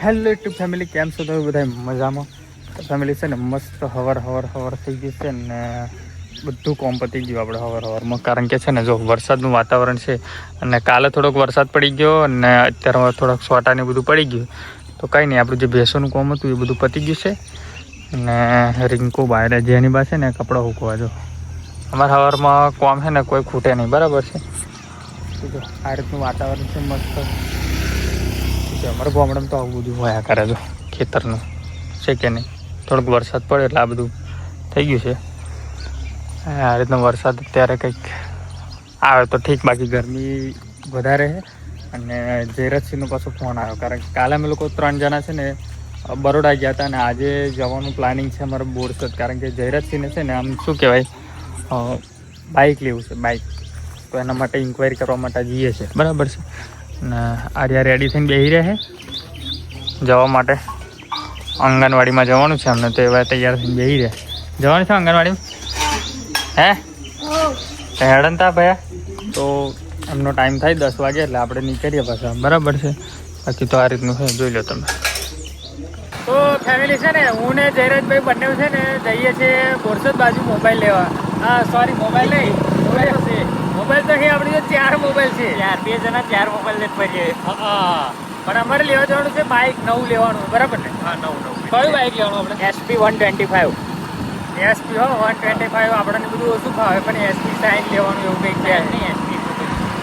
Hello YouTube family, કેમ છો તમે બધા? મજામાં? તો ફેમિલી છે ને મસ્ત હવાર થઈ ગઈ છે ને બધું કોમ પતી ગયું આપણે હવારમાં. કારણ કે છે ને જો વરસાદનું વાતાવરણ છે અને કાલે થોડોક વરસાદ પડી ગયો અને અત્યારે થોડાક છોટા ને બધું પડી ગયું. તો કંઈ નહીં, આપણું જે ભેંસોનું કોમ હતું એ બધું પતી ગયું છે. અને રિંકુ બહાર જેની પાસે ને કપડાં સૂકવા જો અમારા સવારમાં કોમ છે ને કોઈ ખૂટે નહીં, બરાબર છે. જો આ રીતનું વાતાવરણ છે મસ્ત. અમારે ગામડામાં તો આવું બધું હોયા કરે જો ખેતરનું છે કે નહીં. થોડોક વરસાદ પડે એટલે આ બધું થઈ ગયું છે. આ રીતનો વરસાદ અત્યારે કંઈક આવે તો ઠીક, બાકી ગરમી વધારે છે. અને જયરાજસિંહનો પાછો ફોન આવ્યો, કારણ કે કાલે અમે લોકો 3 જણા છે ને બરોડા ગયા હતા અને આજે જવાનું પ્લાનિંગ છે અમારે બોરસદ. કારણ કે જયરાજસિંહને છે ને આમ શું કહેવાય, બાઇક લેવું છે, બાઇક. તો એના માટે ઇન્ક્વાયરી કરવા માટે જઈએ છીએ, બરાબર છે. અને આર્યા રેડી થઈને બેસી રહ્યા છે જવા માટે. આંગણવાડીમાં જવાનું છે અમને, તો એવા તૈયાર થઈને બેસી રહ્યા. જવાનું છે આંગણવાડીમાં? હેડનતા ભયા. તો એમનો ટાઈમ થાય 10 વાગે એટલે આપણે નીકળીએ પાછા, બરાબર છે. બાકી તો આ રીતનું છે, જોઈ લો તમે. તો ફેમિલી છે ને, હું ને જયરાજભાઈ બંને છે ને જઈએ છીએ બોરસદ બાજુ મોબાઈલ લેવા. હા સોરી, મોબાઈલ નહીં, મોબાઈલ તો આપણી જો 4 મોબાઈલ છે. 2 જણા 4 મોબાઈલ લેટ પડીએ. હા, પણ અમારે લેવા જવાનું છે બાઇક નવું લેવાનું, બરાબર ને? હા, નવું. કયું બાઇક લેવાનું આપણે? SP 125. SP 125 આપણને બધું ઓછું ફાવે, પણ SP સાઇન લેવાનું એવું કંઈક છે નહીં. SP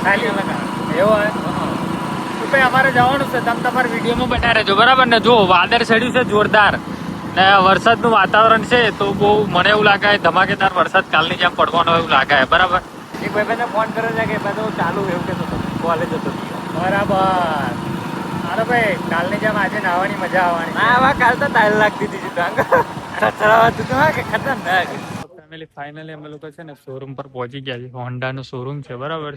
ખાલી એવું હોય તો ભાઈ અમારે જવાનું છે. તમે તમારા વિડીયોમાં બતા રહેજો, બરાબર ને? જો વાદળ ચડ્યું છે જોરદાર ને વરસાદનું વાતાવરણ છે, તો બહુ મને એવું લાગે ધમાકેદાર વરસાદ કાલની જેમ પડવાનો એવું લાગે, બરાબર. એક ભાઈ ફોન કર્યો છે કે બધું ચાલુ એવું કે કોલેજ હતો, બરાબર. અરે ભાઈ, કાલની જેમ આજે નાહવાની મજા આવવાની. ના, કાલ તો ટાઈલ લાગતી હતી ખતરનાક. ફેમિલી ફાઇનલી અમે લોકો છે ને શોરૂમ પર પહોંચી ગયા છે. હોન્ડાનું શોરૂમ છે, બરાબર.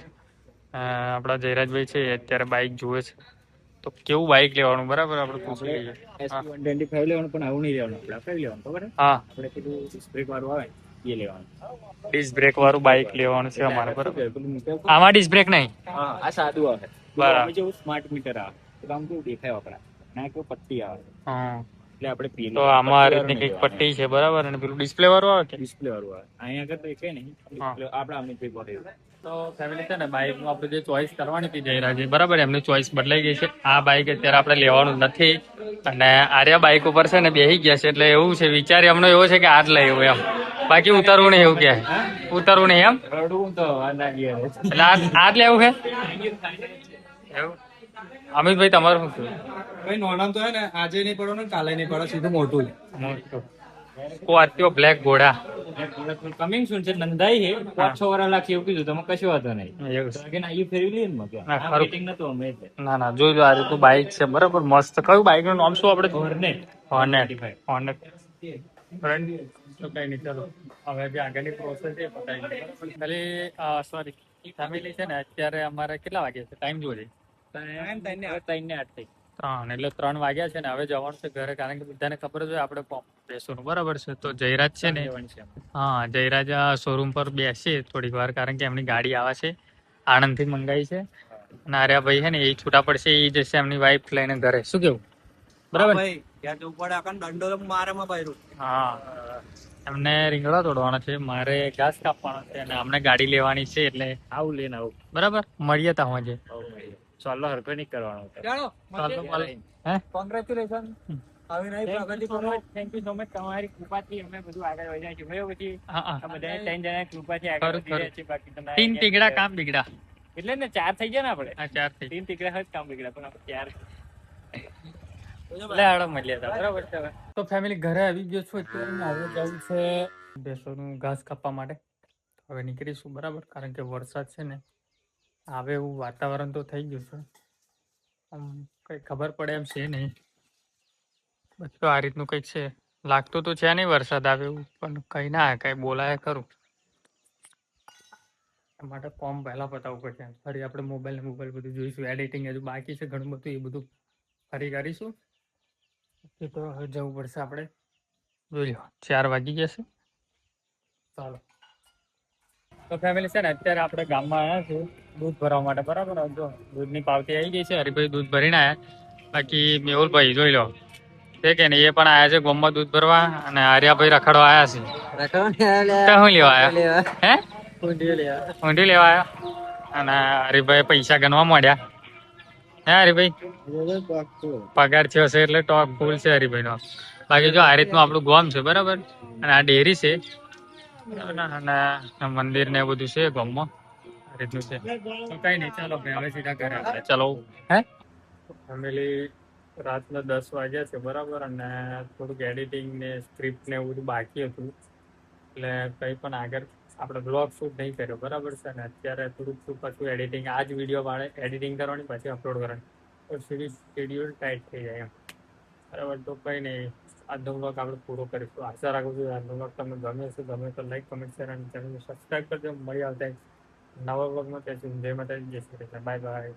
આપણા જયરાજભાઈ છે અત્યારે બાઇક જોવે છે, તો કેવું બાઇક લેવાનું, બરાબર? આપણે પૂછી લઈએ. SP 125 લેવાનું, પણ આવું નહીં લેવાનું. આપણે લેવાનું ખબર? હા, આપણે પેલું ડિસ્ક બ્રેક વાળું આવે એ લેવાનું. ડિસ્ક બ્રેક વાળું બાઇક લેવાનું છે અમારે, બરાબર. આમાં ડિસ્ક બ્રેક નહીં, આ સાદું આવે. બરાબર. જેવું સ્માર્ટ મીટર આવે તો આમ કેવું દેખાય આપણા, ના કેવું પટ્ટી આવે. હા, એટલે આપણે તો આમાં આ રીતની કંઈક પટ્ટી છે, બરાબર. અને પેલું ડિસ્પ્લે વાળું આવે કે ડિસ્પ્લે વાળું આવે. અહીંયા આગળ તો કઈ નહીં, આપણે આમની કંઈક પડે. તો ફેમિલી છે ને, બાઇકનું આપણે જે ચોઈસ કરવાની હતી જયરાજે, બરાબર, એમની ચોઈસ બદલાઈ ગઈ છે. આ બાઇક અત્યારે આપણે લેવાનું નથી અને આર્યા બાઇક ઉપર છે ને બેસી ગયા છે. એટલે એવું છે, વિચાર એમનો એવો છે કે આ જ લઈ એવું એમ, બાકી ઉતરવું નહીં એવું કે ઉતરવું નહીં એમ. એટલે આ જ લેવું છે એવું. અમિતભાઈ તમારું શું કહેવું? ભાઈ નોનામ તો હે ને આજે નહીં પડો ને કાલે નહીં પડો, સીધું મોટું સ્કોર્પિયો બ્લેક ઘોડા કમિંગ સુન છે, નંદાઈ છે 5-6 વાર લાખ એવું કીધું તમે, કશું વાંધો નહીં. ના ના, જોઈ લો આ રીતનું બાઇક છે, બરાબર, મસ્ત. કયું બાઇક નું નામ શું આપણે? હોર્નેટ. તો કઈ નહીં, ચલો હવે જે આગળની પ્રોસેસ છે ખાલી. સોરી ફેમિલી છે ને, અત્યારે અમારે કેટલા વાગ્યા છે? ટાઈમ જોજે. 3:08 એટલે 3 વાગ્યા છે ને હવે જવાનું છે ઘરે. કારણ કે બધાને ખબર જ હોય આપણે બેસવાનું, બરાબર છે. તો જયરાજ છે ને, હા, જયરાજ શોરૂમ પર બેસે થોડીક વાર, કારણ કે એમની ગાડી આવે છે, આણંદથી મંગાવી છે. અને આર્યા ભાઈ છે ને એ છૂટા પડશે, એ જશે એમની વાઈફ લઈને ઘરે. શું કેવું? બરાબર. હા, એમને રીંગણા તોડવાના છે, મારે ઘાસ કાપવાનો છે અને અમને ગાડી લેવાની છે. એટલે આવું લઈને આવું, બરાબર. મળીએ તા આજે. ચાલો, હરકો નહીં કરવાનો. Congratulation. Thank you so much. તમારી કૃપાથી અમે બધું આગળ વધી જાય છે. પછી બધા 3 જણા કૃપાથી આગળ વધી રહ્યા છે. બાકી તમે 3 ટીકડા કામ બીગડા, એટલે ને 4 થઈ ગયા ને આપણે. હા, 4 થઈ. 3 ટીકડા હોય કામ બીગડા, પણ આપણે 4 મળ્યા હતા, બરાબર છે. તો ફેમિલી ઘરે આવી ગયો છું અત્યારે. હવે જવું છે ભેંસોનું ઘાસ કાપવા માટે. હવે નીકળીશું, બરાબર. કારણ કે વરસાદ છે ને આવે એવું વાતાવરણ તો થઈ ગયું છે, આમ કંઈ ખબર પડે એમ છે નહીં. બધું આ રીતનું કંઈક છે, લાગતું તો છે નહીં વરસાદ આવે એવું, પણ કંઈ ના કંઈ બોલાય ખરું. એ માટે ફોર્મ પહેલાં પતાવવું પડશે. ફરી આપણે મોબાઈલ બધું જોઈશું. એડિટિંગ હજુ બાકી છે ઘણું બધું, એ બધું ફરી કરીશું. એ તો હવે જવું પડશે આપણે. જોઈ લો 4 વાગી ગયા છે. ચાલો, તો ફેમિલી છે ને અત્યારે આપણે ગામમાં આવ્યા છીએ દૂધ ભરવા માટે, બરાબર. જો દૂધની પાવતી આવી ગઈ છે. હરિભાઈ દૂધ ભરીને આવ્યા. બાકી મેહુલભાઈ જોઈ લો છે કે નહીં, એ પણ આયા છે ગોમમાં દૂધ ભરવા, અને આર્યાભાઈ રખડવા આયા છે. તો શું લેવા આયા? હે ઊંધી લેવા આયા? અને હરીભાઈ પૈસા ગણવા માંડ્યા. હે હરીભાઈ પગાર થયો છે એટલે ટોક ફૂલ છે હરીભાઈ નો. બાકી જો આ રીતનું આપણું ગોમ છે બરાબર, અને આ ડેરી છે અને મંદિર ને એવું બધું છે ગામમાં. આ રીતનું છે. તો કઈ નહીં, ચાલો ભાઈ હવે સીધા ઘરે આપણે. ચલો હે ફેમિલી, રાતના 10 વાગ્યા છે બરાબર, અને થોડુંક એડિટિંગ ને સ્ક્રિપ્ટ ને એવું બધું બાકી હતું, એટલે કંઈ પણ આગળ આપણે બ્લોગ શૂટ નહીં કર્યો બરાબર છે. ને અત્યારે થોડુંક પાછું એડિટિંગ, આ જ વિડીયો વાળે એડિટિંગ કરવાની પછી અપલોડ કરવાની, તો સીરીઝ શેડ્યુલ ટાઈટ થઈ જાય એમ બરાબર. તો કંઈ નહીં, આજનો બ્લોગ આપણે પૂરો કરીશું. આશા રાખું છું આજનો બ્લોગ તમને ગમે છે. ગમે તો લાઈક, કમેન્ટ, શેર અને ચેનલને સબસ્ક્રાઈબ કરજો. મળી આવતા નવા બ્લોગમાં. ત્યાં સુધી જય માતાજી, જય શ્રી કૃષ્ણ, બાય બાય.